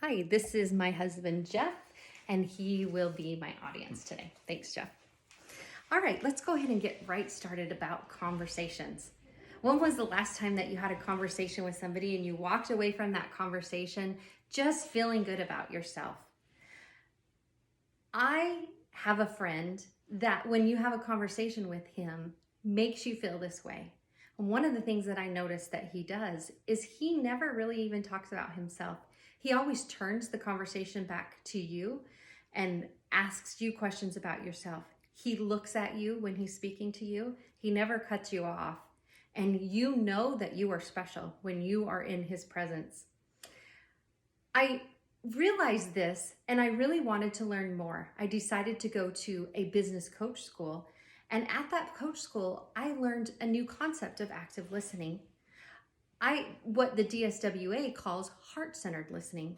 Hi, this is my husband, Jeff, and he will be my audience today. Thanks, Jeff. All right, let's go ahead and get right started about conversations. When was the last time that you had a conversation with somebody and you walked away from that conversation just feeling good about yourself? I have a friend that when you have a conversation with him makes you feel this way. And one of the things that I noticed that he does is he never really even talks about himself. He always turns the conversation back to you and asks you questions about yourself. He looks at you when he's speaking to you. He never cuts you off. And you know that you are special when you are in his presence. I realized this and I really wanted to learn more. I decided to go to a business coach school. And at that coach school, I learned a new concept of active listening. What the DSWA calls heart-centered listening.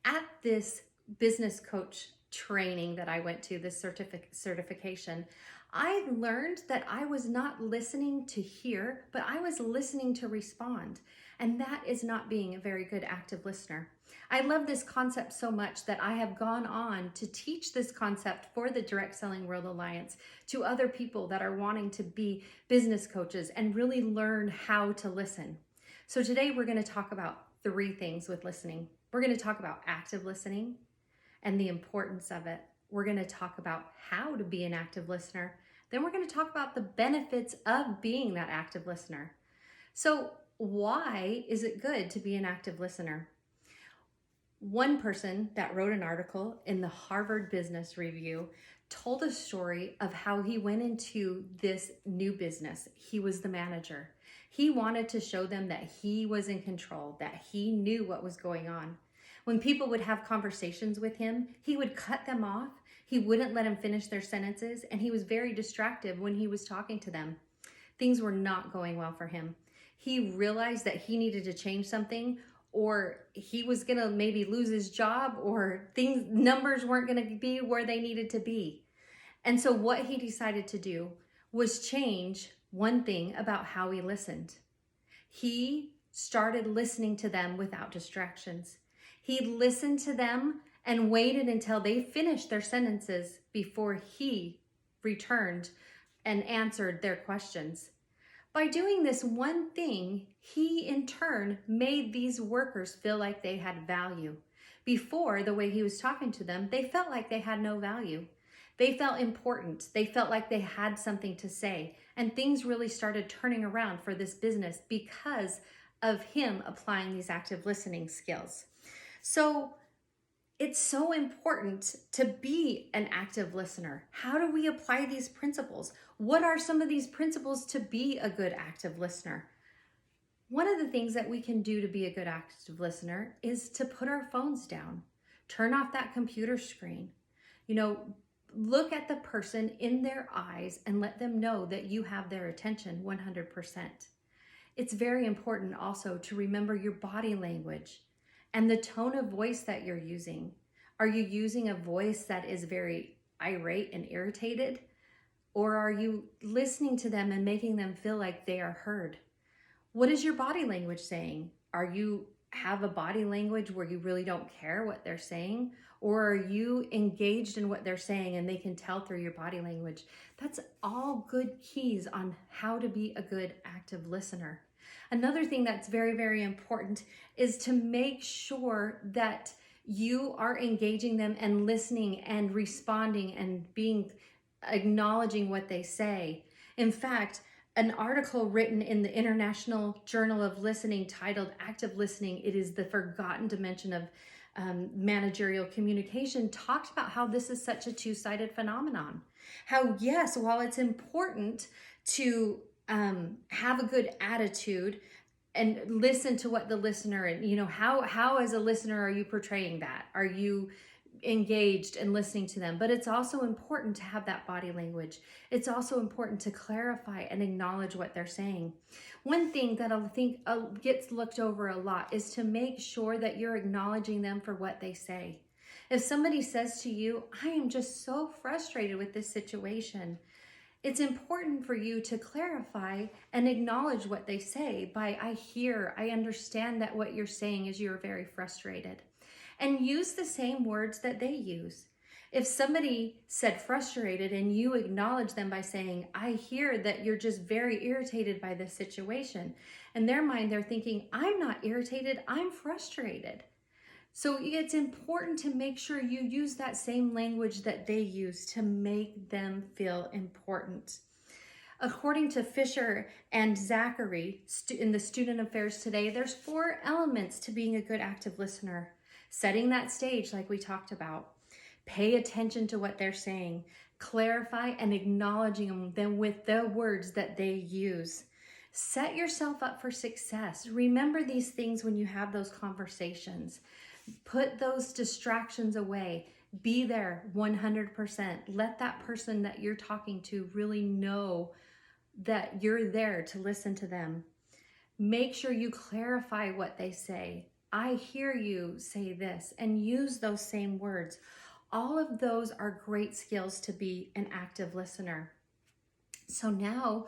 At this business coach training that I went to, this certification, I learned that I was not listening to hear, but I was listening to respond. And that is not being a very good active listener. I love this concept so much that I have gone on to teach this concept for the Direct Selling World Alliance to other people that are wanting to be business coaches and really learn how to listen. So today we're going to talk about 3 things with listening. We're going to talk about active listening and the importance of it. We're going to talk about how to be an active listener. Then we're going to talk about the benefits of being that active listener. So why is it good to be an active listener? One person that wrote an article in the Harvard Business Review told a story of how he went into this new business. He was the manager. He wanted to show them that he was in control, that he knew what was going on. When people would have conversations with him, he would cut them off. He wouldn't let them finish their sentences, and he was very distracted when he was talking to them. Things were not going well for him. He realized that he needed to change something, or he was going to maybe lose his job, or numbers weren't going to be where they needed to be. And so what he decided to do was change one thing about how he listened. He started listening to them without distractions. He listened to them and waited until they finished their sentences before he returned and answered their questions. By doing this one thing, he in turn made these workers feel like they had value. Before, the way he was talking to them, they felt like they had no value. They felt important. They felt like they had something to say. And things really started turning around for this business because of him applying these active listening skills. So it's so important to be an active listener. How do we apply these principles? What are some of these principles to be a good active listener? One of the things that we can do to be a good active listener is to put our phones down, turn off that computer screen. Look at the person in their eyes and let them know that you have their attention 100%. It's very important also to remember your body language and the tone of voice that you're using. Are you using a voice that is very irate and irritated? Or are you listening to them and making them feel like they are heard? What is your body language saying? Are you have a body language where you really don't care what they're saying? Or are you engaged in what they're saying and they can tell through your body language? That's all good keys on how to be a good active listener. Another thing that's very, very important is to make sure that you are engaging them and listening and responding and acknowledging what they say. In fact, an article written in the International Journal of Listening titled Active Listening, It is the Forgotten Dimension of Managerial Communication, talked about how this is such a two-sided phenomenon. How, yes, while it's important to have a good attitude and listen to what the listener, and how as a listener are you portraying that? Are you engaged and listening to them? But it's also important to have that body language. It's also important to clarify and acknowledge what they're saying. One thing that I think gets looked over a lot is to make sure that you're acknowledging them for what they say. If somebody says to you, I am just so frustrated with this situation, it's important for you to clarify and acknowledge what they say by, I understand that what you're saying is you're very frustrated. and use the same words that they use. If somebody said frustrated and you acknowledge them by saying, I hear that you're just very irritated by this situation. In their mind, they're thinking, I'm not irritated, I'm frustrated. So it's important to make sure you use that same language that they use to make them feel important. According to Fisher and Zachary in the Student Affairs Today, there's 4 elements to being a good active listener. Setting that stage like we talked about. Pay attention to what they're saying. Clarify and acknowledging them with the words that they use. Set yourself up for success. Remember these things when you have those conversations. Put those distractions away. Be there 100%. Let that person that you're talking to really know that you're there to listen to them. Make sure you clarify what they say. I hear you say this, and use those same words. All of those are great skills to be an active listener. So now,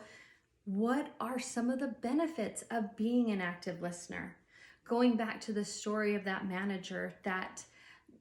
what are some of the benefits of being an active listener? Going back to the story of that manager that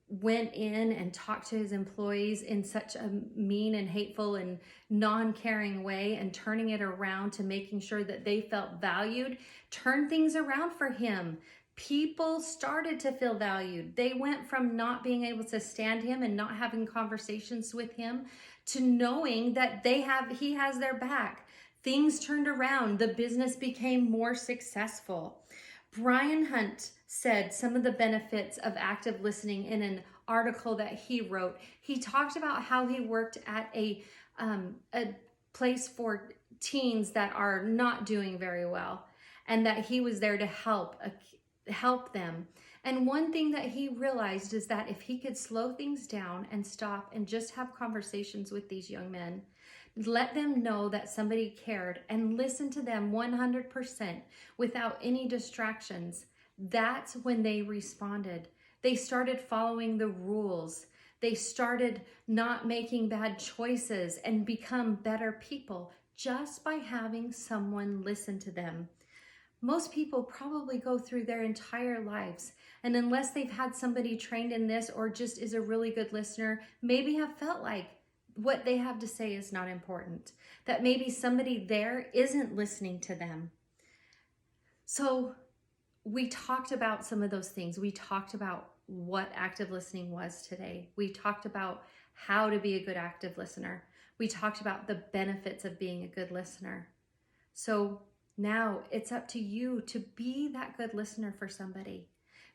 went in and talked to his employees in such a mean and hateful and non-caring way, and turning it around to making sure that they felt valued, turned things around for him. People started to feel valued. They went from not being able to stand him and not having conversations with him to knowing that he has their back. Things turned around. The business became more successful. Brian Hunt said some of the benefits of active listening in an article that he wrote. He talked about how he worked at a place for teens that are not doing very well, and that he was there to help them. And one thing that he realized is that if he could slow things down and stop and just have conversations with these young men, let them know that somebody cared, and listen to them 100% without any distractions, that's when they responded. They started following the rules. They started not making bad choices and become better people just by having someone listen to them. Most people probably go through their entire lives, and unless they've had somebody trained in this or just is a really good listener, maybe have felt like what they have to say is not important, that maybe somebody there isn't listening to them. So we talked about some of those things. We talked about what active listening was today. We talked about how to be a good active listener. We talked about the benefits of being a good listener. So now it's up to you to be that good listener for somebody.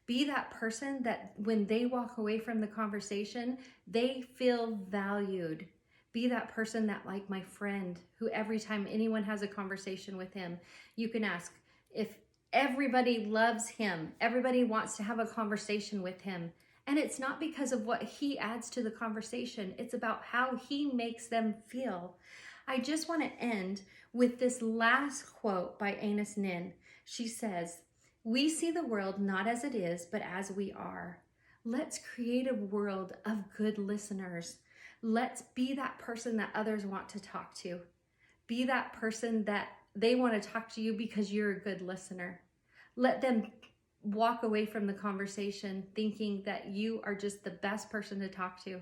Be that person that when they walk away from the conversation, they feel valued. Be that person that, like my friend, who every time anyone has a conversation with him, you can ask if everybody loves him, everybody wants to have a conversation with him. And it's not because of what he adds to the conversation. It's about how he makes them feel. I just want to end with this last quote by Anaïs Nin. She says, "We see the world not as it is, but as we are. Let's create a world of good listeners. Let's be that person that others want to talk to. Be that person that they want to talk to you because you're a good listener. Let them walk away from the conversation thinking that you are just the best person to talk to.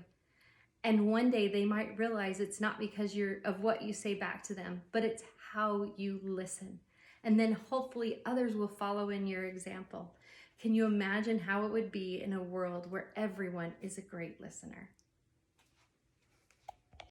And one day they might realize it's not because of what you say back to them, but it's how you listen. And then hopefully others will follow in your example. Can you imagine how it would be in a world where everyone is a great listener?"